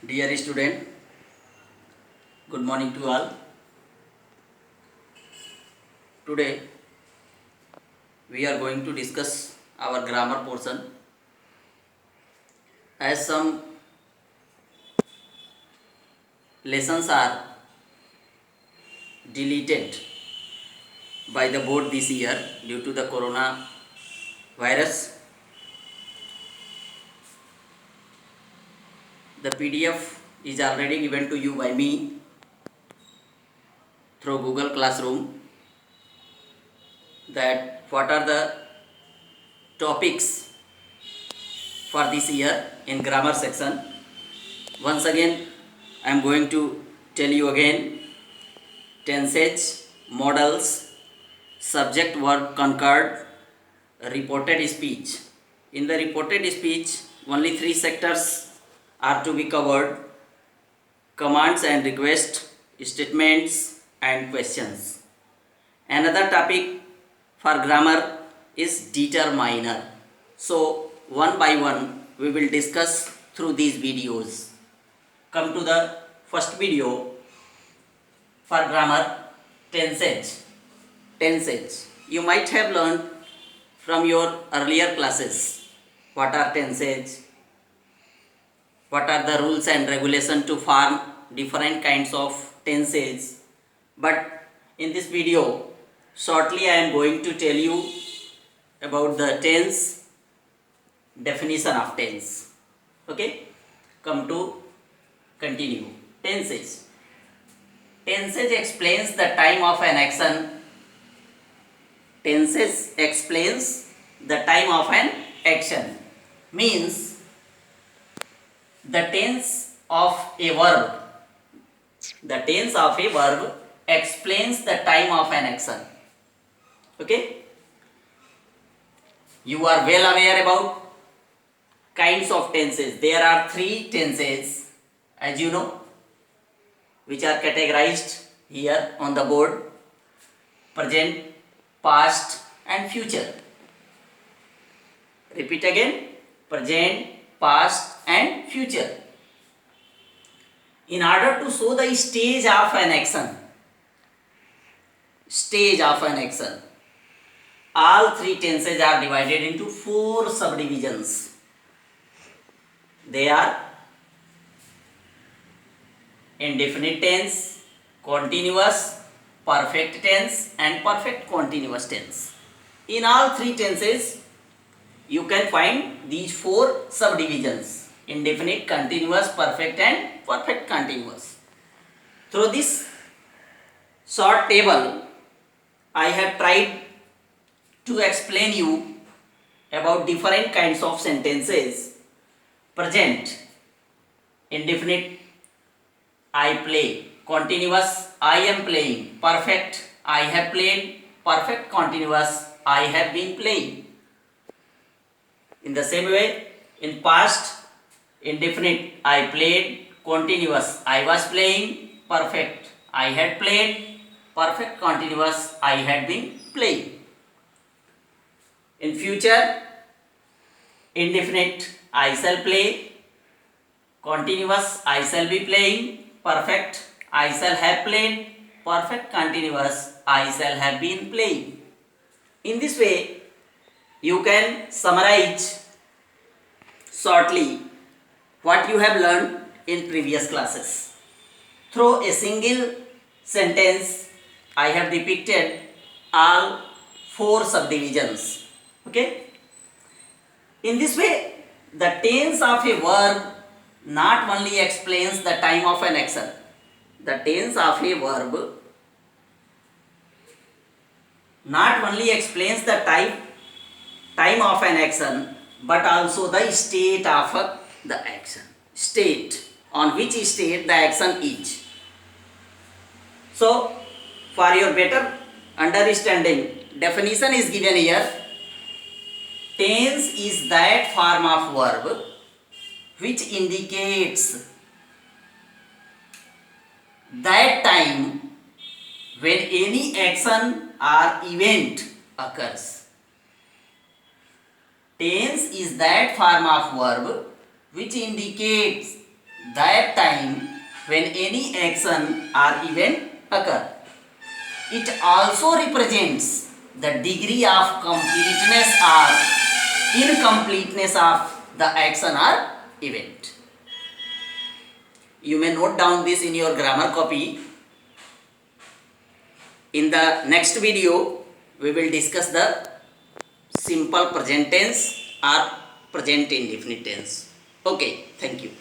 Dear student, good morning to all. Today we are going to discuss our grammar portion. As some lessons are deleted by the board this year due to the corona virus, the PDF is already given to you by me through Google Classroom, that what are the topics for this year in grammar section. Once again I am going to tell you again: tenses, modals, subject verb concord, reported speech. In the reported speech, only three sectors are to be covered: commands and request, statements and questions. Another topic for grammar is determiner. So one by one we will discuss through these videos. Come to the first video for grammar: tenses. Tenses. You might have learned from your earlier classes what are tenses, what are the rules and regulations to form different kinds of tenses. But in this video, shortly I am going to tell you about the tense, definition of tense. Okay, come to continue. Tenses. Tenses explains the time of an action. Tenses explains the time of an action. Means the tense of a verb. The tense of a verb explains the time of an action. Okay? You are well aware about kinds of tenses. There are three tenses, as you know, which are categorized here on the board: present, past and future. Repeat again: present, past and future. In order to show the stage of an action, all three tenses are divided into four subdivisions. They are indefinite tense, continuous, perfect tense and perfect continuous tense. In all three tenses you can find these four subdivisions: indefinite, continuous, perfect and perfect continuous. Through this short table I have tried to explain you about different kinds of sentences. Present, indefinite, I play. Continuous, I am playing. Perfect, I have played. Perfect continuous, I have been playing. In the same way, in past, indefinite, I played. Continuous, I was playing. Perfect, I had played. Perfect continuous, I had been playing. In future, indefinite, I shall play. Continuous, I shall be playing. Perfect, I shall have played. Perfect continuous, I shall have been playing. In this way, you can summarize shortly what you have learned in previous classes. Through a single sentence, I have depicted all four subdivisions. Okay? In this way, the tense of a verb not only explains the time of an action. The tense of a verb not only explains the time of an action, but also the state of the action. State, on which state the action is. So, for your better understanding, definition is given here. Tense is that form of verb which indicates that time when any action or event occurs. Tense is that form of verb which indicates that time when any action or event occur. It also represents the degree of completeness or incompleteness of the action or event. You may note down this in your grammar copy. In the next video, we will discuss the simple present tense or present indefinite tense. Okay, thank you.